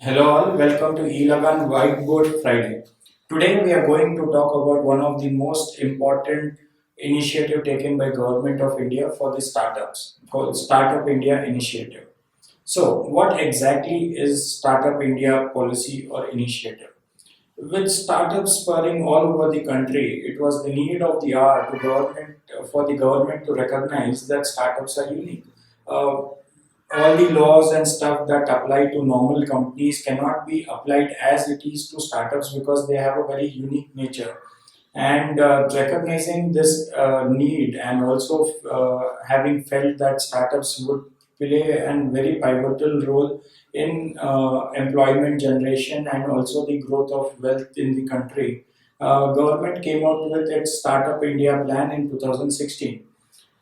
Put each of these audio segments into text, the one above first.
Hello all, welcome to eLagan Whiteboard Friday. Today we are going to talk about one of the most important initiative taken by Government of India for the startups called Startup India Initiative. So what exactly is Startup India policy or initiative? With startups spurring all over the country, it was the need of the hour for the government to recognize that startups are unique. Uh, all the laws and stuff that apply to normal companies cannot be applied as it is to startups because they have a very unique nature. And recognizing this need and also having felt that startups would play a very pivotal role in employment generation and also the growth of wealth in the country, government came out with its Startup India plan in 2016.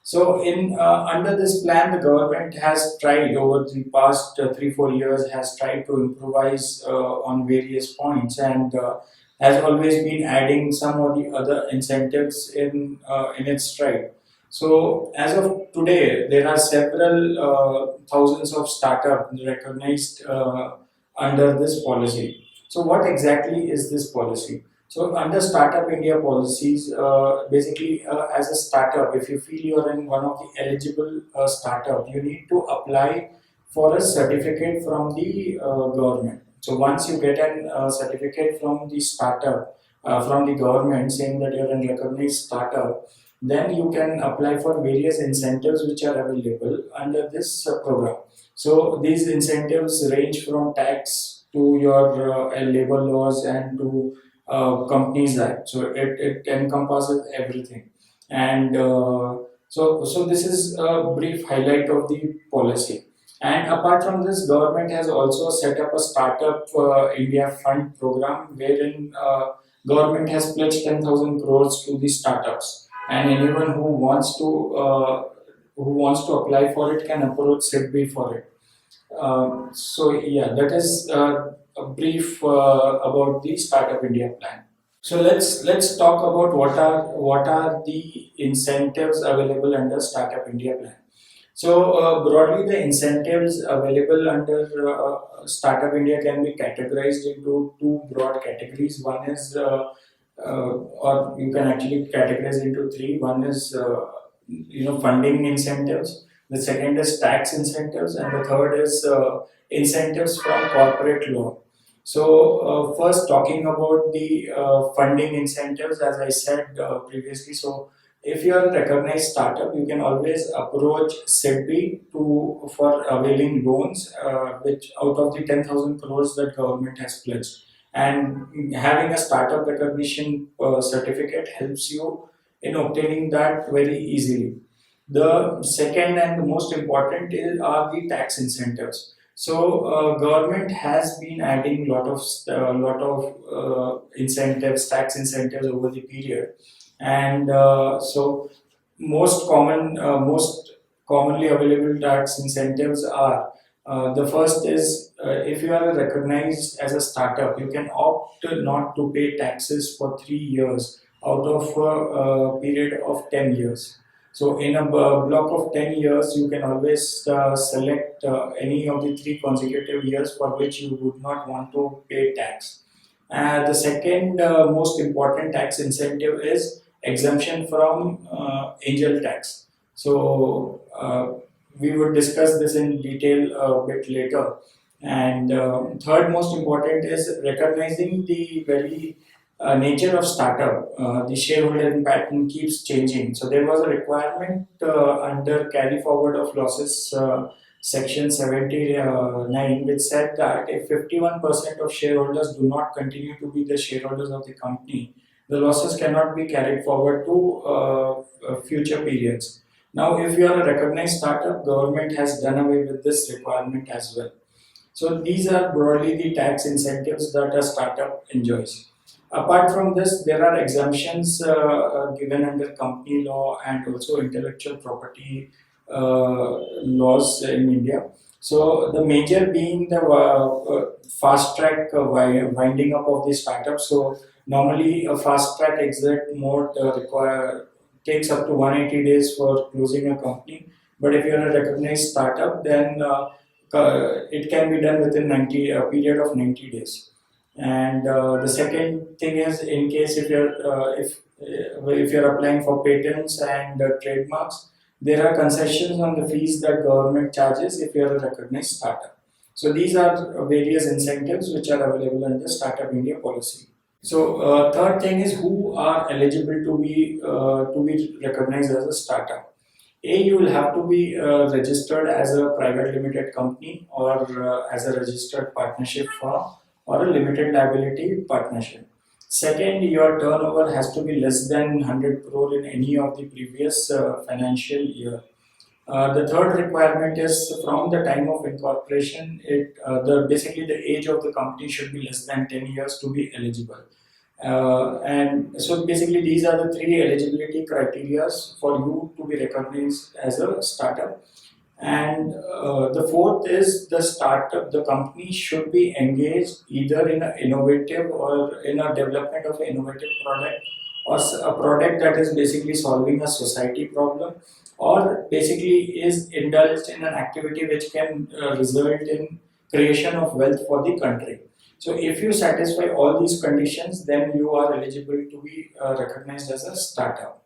So, in under this plan, the government has tried over the past 3 4 years has tried to improvise on various points and has always been adding some of the other incentives in its stride. So, as of today, there are several thousands of startups recognized under this policy. So, what exactly is this policy? So under Startup India policies, basically as a startup, if you feel you're in one of the eligible startup, you need to apply for a certificate from the government. So once you get an certificate from the startup, from the government saying that you're a recognized startup, then you can apply for various incentives which are available under this program. So these incentives range from tax to your labor laws and to Companies Act. So it encompasses everything. And so this is a brief highlight of the policy. And apart from this, government has also set up a Startup India Fund program wherein government has pledged 10,000 crores to the startups. And anyone who wants to apply for it can approach SIDBI for it. So yeah, that is a brief about the Startup India plan. So let's talk about what are the incentives available under Startup India plan. So broadly, the incentives available under Startup India can be categorized into two broad categories. One is, or you can actually categorize into three. One is, funding incentives. The second is tax incentives, and the third is incentives from corporate law. So first, talking about the funding incentives, as I said previously. So if you are a recognized startup, you can always approach SIDBI to for availing loans, which out of the 10,000 crores that government has pledged. And having a startup recognition certificate helps you in obtaining that very easily. The second and the most important are the tax incentives. So government has been adding lot of incentives, tax incentives over the period, and so most commonly available tax incentives are the first is if you are recognized as a startup, you can opt not to pay taxes for 3 years out of a period of 10 years. So in a block of 10 years, you can always select any of the three consecutive years for which you would not want to pay tax. The second most important tax incentive is exemption from angel tax. So we would discuss this in detail a bit later. And third most important is recognizing the very nature of startup. The shareholder pattern keeps changing. So there was a requirement under carry forward of losses. Section 79, which said that if 51% of shareholders do not continue to be the shareholders of the company, the losses cannot be carried forward to future periods. Now, if you are a recognized startup, government has done away with this requirement as well. So these are broadly the tax incentives that a startup enjoys. Apart from this, there are exemptions given under company law and also intellectual property laws in India. So the major being the fast track winding up of the startup. So normally a fast track exit mode takes up to 180 days for closing a company. But if you're a recognized startup, then it can be done within 90 a period of 90 days. And the second thing is, in case if you're applying for patents and trademarks, there are concessions on the fees that government charges if you're a recognized startup. So these are various incentives which are available under Startup India policy. So third thing is, who are eligible to be recognized as a startup. You will have to be registered as a private limited company, or as a registered partnership firm, or a limited liability partnership. Second, your turnover has to be less than 100 crore in any of the previous financial year. The third requirement is, from the time of incorporation, basically the age of the company should be less than 10 years to be eligible. And so basically these are the three eligibility criteria for you to be recognized as a startup. And the fourth is, the company should be engaged either in an innovative or in a development of an innovative product, or a product that is basically solving a society problem, or basically is indulged in an activity which can result in creation of wealth for the country. So if you satisfy all these conditions, then you are eligible to be recognized as a startup.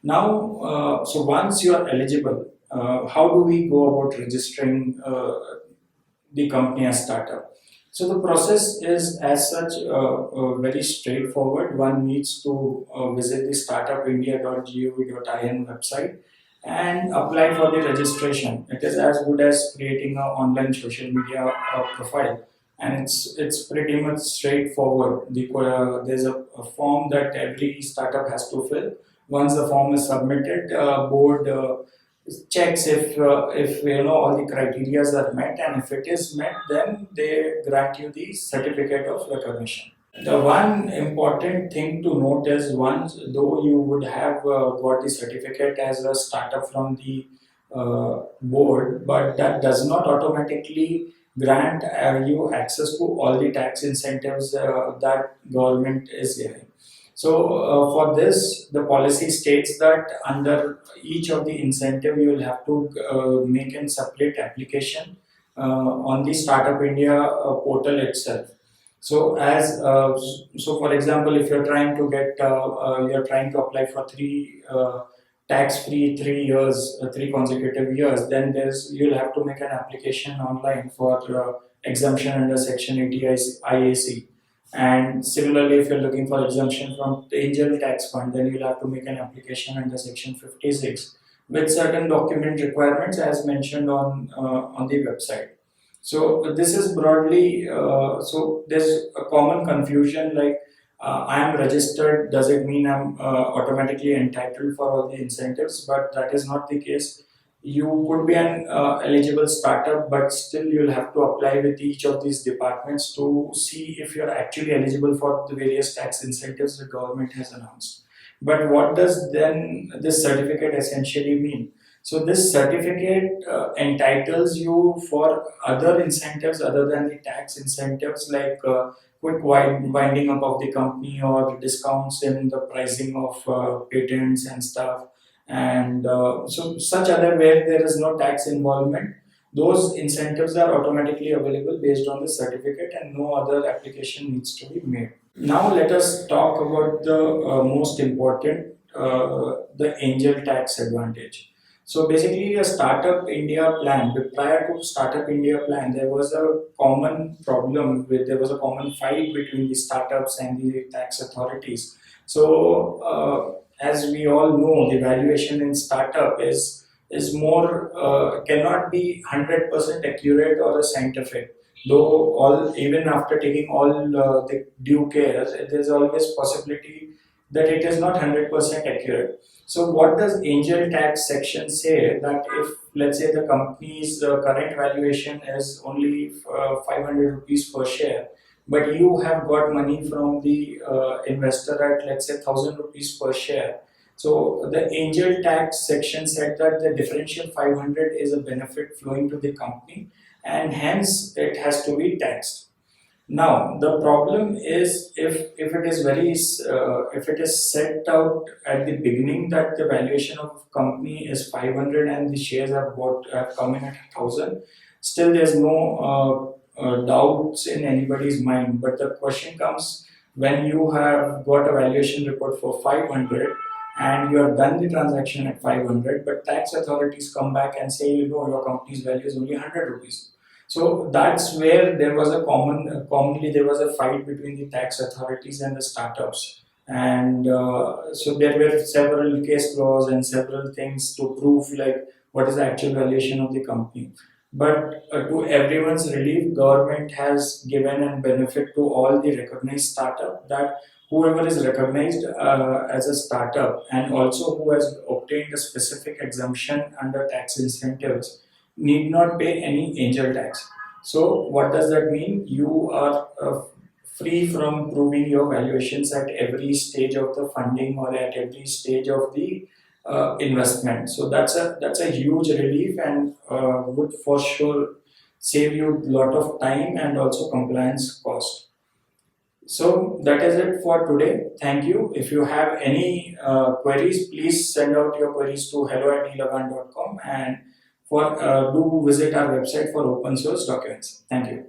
Now, so once you are eligible, how do we go about registering the company as startup? So the process is as such very straightforward. One needs to visit the startupindia.gov.in website and apply for the registration. It is as good as creating an online social media profile, and it's pretty much straightforward. There's a form that every startup has to fill. Once the form is submitted, board checks if all the criteria are met, and if it is met, then they grant you the certificate of recognition. The one important thing to note is, once though you would have got the certificate as a startup from the board, but that does not automatically grant you access to all the tax incentives that government is giving. So for this, the policy states that under each of the incentive, you will have to make a separate application on the Startup India portal itself. So for example, if you're trying to apply for tax-free 3 years, 3 consecutive years, then you'll have to make an application online for exemption under Section 80 IAC. And similarly, if you're looking for exemption from the angel tax fund, then you'll have to make an application under Section 56 with certain document requirements as mentioned on the website. So this is broadly, so there's a common confusion like, I am registered, does it mean I'm automatically entitled for all the incentives? But that is not the case. You could be an eligible startup, but still you'll have to apply with each of these departments to see if you're actually eligible for the various tax incentives the government has announced. But what does then this certificate essentially mean? So this certificate entitles you for other incentives other than the tax incentives, like quick winding up of the company, or discounts in the pricing of patents and stuff. And so such other where there is no tax involvement, those incentives are automatically available based on the certificate, and no other application needs to be made. Now let us talk about the most important, the angel tax advantage. So basically, a Startup India plan. Prior to Startup India plan, there was a common problem there was a common fight between the startups and the tax authorities. So as we all know, the valuation in startup is more cannot be 100% accurate or scientific. Though even after taking all the due care, there's always possibility that it is not 100% accurate. So what does angel tax section say? That if, let's say, the company's current valuation is only 500 rupees per share, but you have got money from the investor at, let's say, 1000 rupees per share. So the angel tax section said that the differential 500 is a benefit flowing to the company, and hence it has to be taxed. Now the problem is, if it is if it is set out at the beginning that the valuation of company is 500 and the shares have come in at 1000, Still, there's no doubts in anybody's mind. But the question comes when you have got a valuation report for 500 and you have done the transaction at 500, but tax authorities come back and say, your company's value is only 100 rupees. So that's where there was commonly there was a fight between the tax authorities and the startups. And so there were several case laws and several things to prove like what is the actual valuation of the company. But to everyone's relief, government has given a benefit to all the recognized startup that whoever is recognized as a startup and also who has obtained a specific exemption under tax incentives need not pay any angel tax. So what does that mean? You are free from proving your valuations at every stage of the funding or at every stage of the investment. So that's a huge relief and would for sure save you a lot of time and also compliance cost. So that is it for today. Thank you. If you have any queries, please send out your queries to hello@elagan.com and do visit our website for open source documents. Thank you.